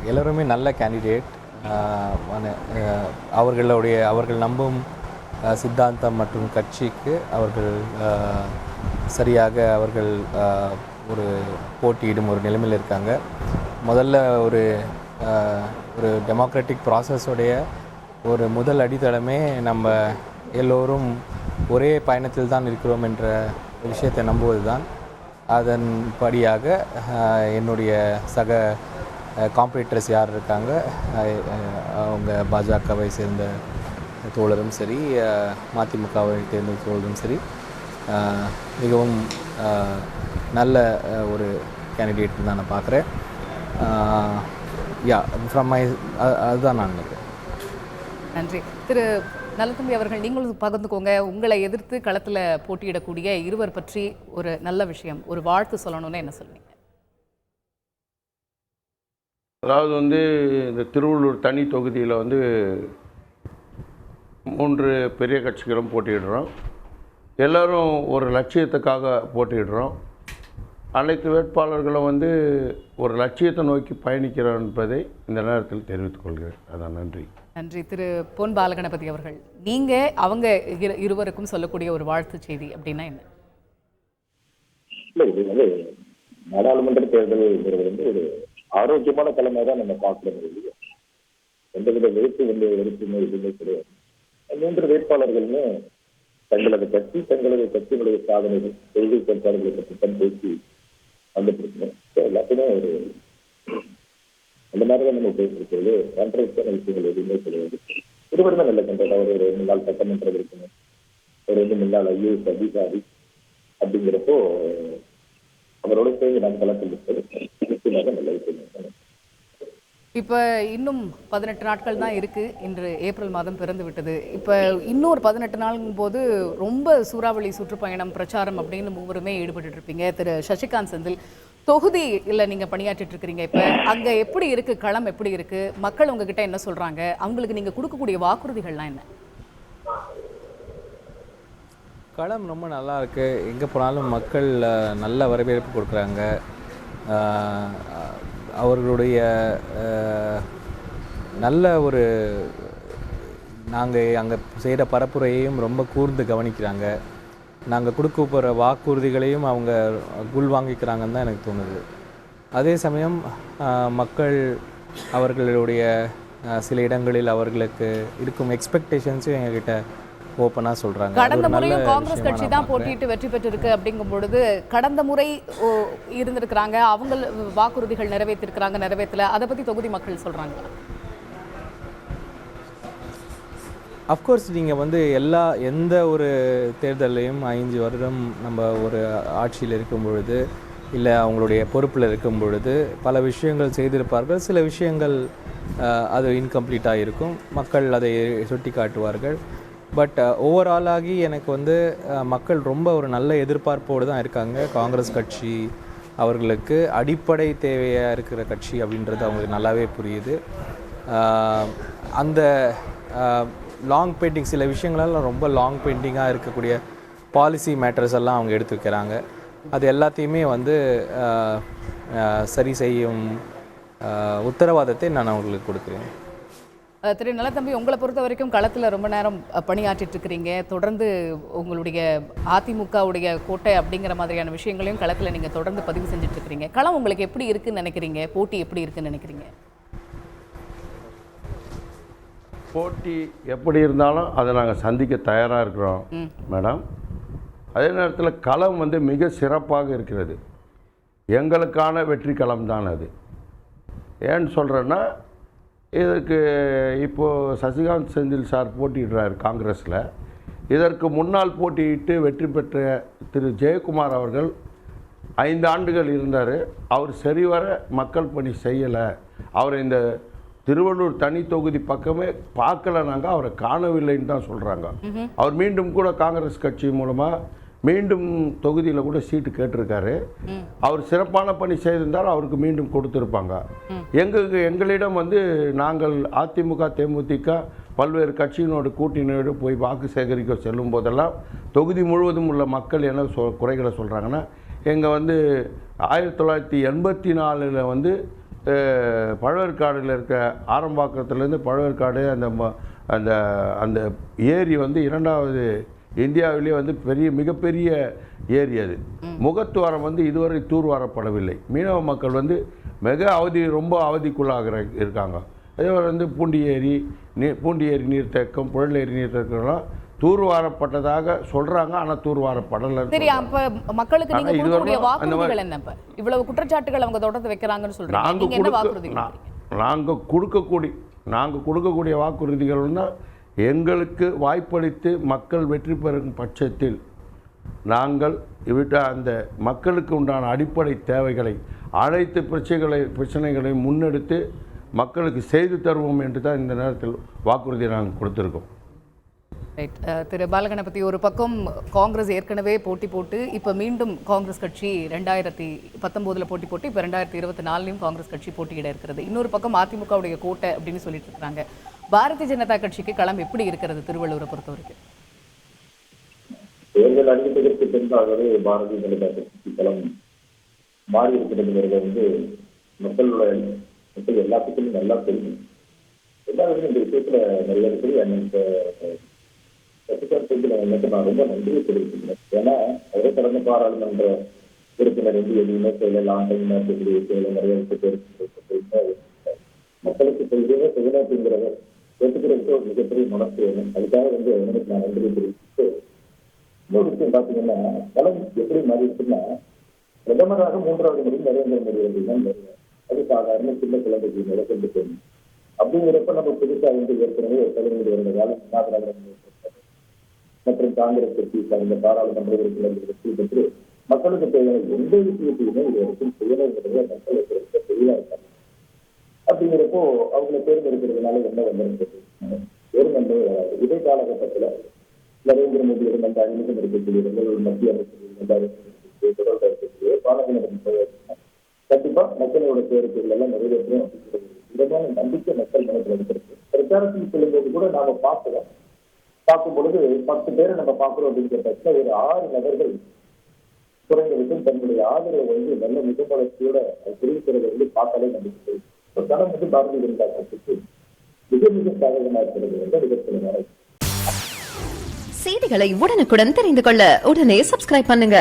எல்லோருமே நல்ல கேண்டிடேட். அவர்கள் நம்பும் சித்தாந்தம் மற்றும் கட்சிக்கு அவர்கள் சரியாக அவர்கள் ஒரு போட்டியிடும் ஒரு நிலைமையில் இருக்காங்க. முதல்ல ஒரு டெமோக்ராட்டிக் ப்ராசஸோடைய ஒரு முதல் அடித்தளமே நம்ம எல்லோரும் ஒரே பயணத்தில் தான் இருக்கிறோம் என்ற விஷயத்தை நம்புவது தான். அதன்படியாக என்னுடைய சக காம்படிட்டர்ஸ் யார் இருக்காங்க, அவங்க பாஜகவை சேர்ந்த தோழரும் சரி, மதிமுகவை சேர்ந்த தோழரும் சரி, மிகவும் நல்ல ஒரு கேண்டிடேட் தான் நான் பார்க்குறேன். அதுதான் நான் நினைக்கிறேன். நன்றி. திரு நல்லதம்பி அவர்கள், நீங்களும் பகிர்ந்துக்கோங்க. உங்களை எதிர்த்து களத்தில் போட்டியிடக்கூடிய இருவர் பற்றி ஒரு நல்ல விஷயம், ஒரு வாழ்த்து சொல்லணும்னு என்ன சொல்வீங்க? அதாவது இந்த திருவள்ளூர் தனி தொகுதியில் 3 பெரிய கட்சிகளும் போட்டியிடுறோம். எல்லோரும் ஒரு லட்சியத்துக்காக போட்டியிடுறோம். அனைத்து வேட்பாளர்களும் ஒரு லட்சியத்தை நோக்கி பயணிக்கிறோம் என்பதை இந்த நேரத்தில் தெரிவித்துக் கொள்கிறேன். அதான். நன்றி. நன்றி. திரு பொன் பாலகணபதி அவர்கள், நீங்கள் அவங்க இருவருக்கும் சொல்லக்கூடிய ஒரு வாழ்த்து செய்தி அப்படின்னா என்ன? இல்லை, இது நாடாளுமன்ற தேர்தல் ஒரு ஆரோக்கியமான தலைமை தான் நம்ம பார்க்கணும். எந்தவித வெறுப்புமே எதுவுமே கிடையாது. 3 வேட்பாளர்களுமே தங்களது கட்சியினுடைய சாதனைகள், கொள்கை கோட்பாடுகளை பற்றி தான் பேசி வந்துட்டு எல்லாத்தையுமே ஒரு அந்த மாதிரிதான் நம்ம பேசிருக்கிறது. கான்ட்ரவர்சியான விஷயங்கள் எதுவுமே கிடையாது. இருவருமே நல்ல கண்டா. ஒரு முன்னாள் சட்டமன்ற உறுப்பினர், ஒரு முன்னாள் ஐஏஎஸ் அதிகாரி அப்படிங்கிறப்போ அவரோட சேர்ந்து நாம் களத்தில் இருப்பது நிச்சயமாக நல்ல விஷயம். இப்போ இன்னும் 18 நாட்கள் தான் இருக்குது. இன்று ஏப்ரல் மாதம் பிறந்து விட்டது. இப்போ இன்னொரு 18 நாளுங்கும் போது ரொம்ப சூறாவளி சுற்றுப்பயணம் பிரச்சாரம் அப்படின்னு மூவருமே ஈடுபட்டு இருப்பீங்க. திரு சசிகாந்த் செந்தில், தொகுதியில் நீங்கள் பணியாற்றிட்டு இருக்கிறீங்க. இப்போ அங்கே எப்படி இருக்குது, களம் எப்படி இருக்குது, மக்கள் உங்ககிட்ட என்ன சொல்கிறாங்க, அவங்களுக்கு நீங்கள் கொடுக்கக்கூடிய வாக்குறுதிகள்லாம் என்ன? களம் ரொம்ப நல்லா இருக்குது. எங்கே போனாலும் மக்கள் நல்ல வரவேற்பு கொடுக்குறாங்க. அவர்களுடைய நல்ல ஒரு நாங்கள் அங்கே செய்கிற பரப்புரையையும் ரொம்ப கூர்ந்து கவனிக்கிறாங்க. நாங்கள் கொடுக்க போகிற வாக்குறுதிகளையும் அவங்க உள்வாங்கிக்கிறாங்கன்னு தான் எனக்கு தோணுது. அதே சமயம் மக்கள் அவர்களுடைய சில இடங்களில் அவர்களுக்கு இருக்கும் எக்ஸ்பெக்டேஷன்ஸும் எங்ககிட்ட ஓப்பனாக சொல்கிறாங்க. கடந்த முறையும் காங்கிரஸ் கட்சி தான் போட்டியிட்டு வெற்றி பெற்றிருக்கு. அப்படிங்கும் பொழுது கடந்த முறை இருந்திருக்கிறாங்க, அவங்க வாக்குறுதிகள் நிறைவேற்றல, அதை பற்றி தொகுதி மக்கள் சொல்கிறாங்க. அஃப்கோர்ஸ் நீங்கள் எந்த ஒரு தேர்தலையும் 5 வருடம் நம்ம ஒரு ஆட்சியில் இருக்கும் பொழுது, இல்லை அவங்களுடைய பொறுப்பில் இருக்கும் பொழுது பல விஷயங்கள் செய்திருப்பார்கள். சில விஷயங்கள் அது இன்கம்ப்ளீட்டாக இருக்கும். மக்கள் அதை சுட்டி காட்டுவார்கள். பட் ஓவராலாகி எனக்கு மக்கள் ரொம்ப ஒரு நல்ல எதிர்பார்ப்போடு தான் இருக்காங்க. காங்கிரஸ் கட்சி அவர்களுக்கு அடிப்படை தேவையாக இருக்கிற கட்சி அப்படின்றது அவங்களுக்கு நல்லாவே புரியுது. அந்த லாங் பெயிண்டிங், சில விஷயங்களெல்லாம் ரொம்ப லாங் பெயிண்டிங்காக இருக்கக்கூடிய பாலிசி மேட்டர்ஸ் எல்லாம் அவங்க எடுத்து வைக்கிறாங்க. அது எல்லாத்தையுமே சரி செய்யும் உத்தரவாதத்தை நான் அவங்களுக்கு கொடுக்குறேன். திரு நல்லதம்பி, உங்களை பொறுத்த வரைக்கும் களத்தில் ரொம்ப நேரம் பணியாற்றிட்டு இருக்கிறீங்க. தொடர்ந்து உங்களுடைய அதிமுகவுடைய கோட்டை அப்படிங்கிற மாதிரியான விஷயங்களையும் களத்தில் நீங்கள் தொடர்ந்து பதிவு செஞ்சுட்டு இருக்கிறீங்க. களம் உங்களுக்கு எப்படி இருக்குன்னு நினைக்கிறீங்க? போட்டி எப்படி இருக்குன்னு நினைக்கிறீங்க? போட்டி எப்படி இருந்தாலும் அதை நாங்கள் சந்திக்க தயாராக இருக்கிறோம் மேடம். அதே நேரத்தில் களம் மிக சிறப்பாக இருக்கிறது. எங்களுக்கான வெற்றி களம் தான் அது. ஏன்னு சொல்கிறேன்னா, இதற்கு இப்போது சசிகாந்த் செந்தில் சார் போட்டியிடுறார் காங்கிரஸில். இதற்கு முன்னால் போட்டியிட்டு வெற்றி பெற்ற திரு ஜெயக்குமார் அவர்கள் 5 ஆண்டுகள் இருந்தார். அவர் சரிவர மக்கள் பணி செய்யலை. அவர் இந்த திருவள்ளூர் தனி தொகுதி பக்கமே பார்க்கல, நாங்கள் அவரை காணவில்லைன்னு தான் சொல்கிறாங்க. அவர் மீண்டும் கூட காங்கிரஸ் கட்சி மூலமாக மீண்டும் தொகுதியில் கூட சீட்டு கேட்டிருக்காரு. அவர் சிறப்பான பணி செய்திருந்தால் அவருக்கு மீண்டும் கொடுத்துருப்பாங்க. எங்களிடம் நாங்கள் அதிமுக தேமுதிக பல்வேறு கட்சியினோட கூட்டணியோடு போய் வாக்கு சேகரிக்க செல்லும் போதெல்லாம் தொகுதி முழுவதும் உள்ள மக்கள் என்ன குறைகளை சொல்கிறாங்கன்னா, எங்கள் 1984 பழவேற்காடில் இருக்க ஆரம்பாக்கத்துலேருந்து பழவேற்காடு அந்த அந்த அந்த ஏரி வந்து 2வது இந்தியாவிலேயே வந்து மிகப்பெரிய ஏரி அது. முகத்துவாரம் வந்து இதுவரை தூர்வாரப்படவில்லை. மீனவ மக்கள் வந்து ரொம்ப அவதிக்குள்ளாக இருக்காங்க. அதே மாதிரி வந்து பூண்டி ஏரி நீர்த்தேக்கம், புழல் ஏரி நீர்த்தேக்கம்லாம் தூர்வாரப்பட்டதாக சொல்றாங்க. ஆனால் தூர்வாரப்படலை. சரி, அப்ப மக்களுக்கு நீங்க கொடுக்கக்கூடிய வாக்குறுதிகள் என்ன? இப்ப இவ்வளவு குற்றச்சாட்டுகள் அவங்க தொடர்ந்து வைக்கிறாங்கன்னு சொல்றாங்க. நீங்க என்ன வாக்குறுதிகள்? நாங்கள் கொடுக்கக்கூடிய வாக்குறுதிகள்னா, எங்களுக்கு வாய்ப்பளித்து மக்கள் வெற்றி பெறும் பட்சத்தில் நாங்கள் அந்த மக்களுக்கு உண்டான அடிப்படை தேவைகளை அனைத்து பிரச்சனைகளை முன்னெடுத்து மக்களுக்கு செய்து தருவோம் என்று தான் இந்த நேரத்தில் வாக்குறுதியை நாங்கள் கொடுத்துருக்கோம். திரு பாலகணபதி, ஒரு பக்கம் காங்கிரஸ் ஏற்கனவே போட்டி போட்டு இப்போ மீண்டும் காங்கிரஸ் கட்சி 2019 போட்டி போட்டு இப்போ 2024 காங்கிரஸ் கட்சி போட்டியிட இருக்கிறது. இன்னொரு பக்கம் அதிமுகவுடைய கோட்டை அப்படின்னு சொல்லிட்டு இருக்காங்க. பாரதிய ஜனதா கட்சிக்கு களம் எப்படி இருக்கிறது திருவள்ளூரை பொறுத்த வரைக்கும்? தேர்தல் அறிவிப்பதற்கு பின்பாகவே பாரதிய ஜனதா கட்சி களம் மாறி இருக்கிறது வந்து மக்கள் எல்லாத்துக்குமே நல்லா தெரியும். எல்லாருமே இந்த விஷயத்துல நிறைய இருக்குது. நான் ரொம்ப நன்றியை தெரிவிக்கிறேன். ஏன்னா அவரே கடந்த பாராளுமன்ற உறுப்பினர் வந்து எதுவுமே செய்யலாம் நிறைய மக்களுக்கு செய்யணுங்கிறத ஏற்றுக்கிறதுக்கு ஒரு மிகப்பெரிய மனசு வேணும். அதுக்காக வந்து எனக்கு நான் நன்றியை தெரிவிச்சுட்டு, இன்னொரு விஷயம் பார்த்தீங்கன்னா, களம் எப்படி மாறி இருக்குன்னா, பிரதமராக 3வது முறை நரேந்திர மோடி அப்படின்னா அது சாதாரண சின்ன குழந்தைக்கு நிலக்கொண்டு போகணும். அப்படிங்கிறப்ப நம்ம புதுசாக வந்து ஏற்கனவே ஒரு தலைமுறை இருந்த காலம் மற்றும் காங்கிரஸ் கட்சி சார்ந்த பாராளுமன்ற உறுப்பினர்கள் வெற்றி பெற்று மக்களுக்கு தேவையான எந்த விஷயத்தையுமே இது வரைக்கும் செய்யணுங்கிறத மக்களுக்கு ரொம்ப தெளிவாக இருக்காங்க. அப்படிங்கிறப்போ அவங்களை தேர்ந்தெடுக்கிறதுனால என்ன வந்திருக்கிறது? ஒரு நன்மை வராது. இதே காலகட்டத்தில் நரேந்திர மோடியுடன் அந்த அறிமுகம் இருக்கக்கூடிய மத்திய அமைச்சர்கள் தொடர்பு இருக்கக்கூடிய பாராளுமன்ற கண்டிப்பா மக்களோட கோரிக்கைகள் எல்லாம் நிறைவேற்றும் அப்படிங்கிறது விதமான நம்பிக்கை மக்கள் மனத்தில் இருக்கிறது. பிரச்சாரத்தில் செல்லும்போது கூட நாம பார்க்கும் பொழுது 10 பேரை நம்ம பார்க்கிறோம் அப்படிங்கிற பட்சத்தில் ஒரு 6 நபர்கள் குறைந்ததுக்கும் தன்னுடைய ஆதரவை வந்து நல்ல முகமலர்ச்சியோட தெரிவிக்கிறது வந்து பார்த்தாலே நம்பிக்கை. தனம் வந்து பாரதிய ஜனதா கட்சிக்கு மிக சாதகமாக இருக்கிறது வந்து மிகப்பெரிய. செய்திகளை உடனுக்குடன் தெரிந்து கொள்ள உடனே சப்ஸ்கிரைப் பண்ணுங்க.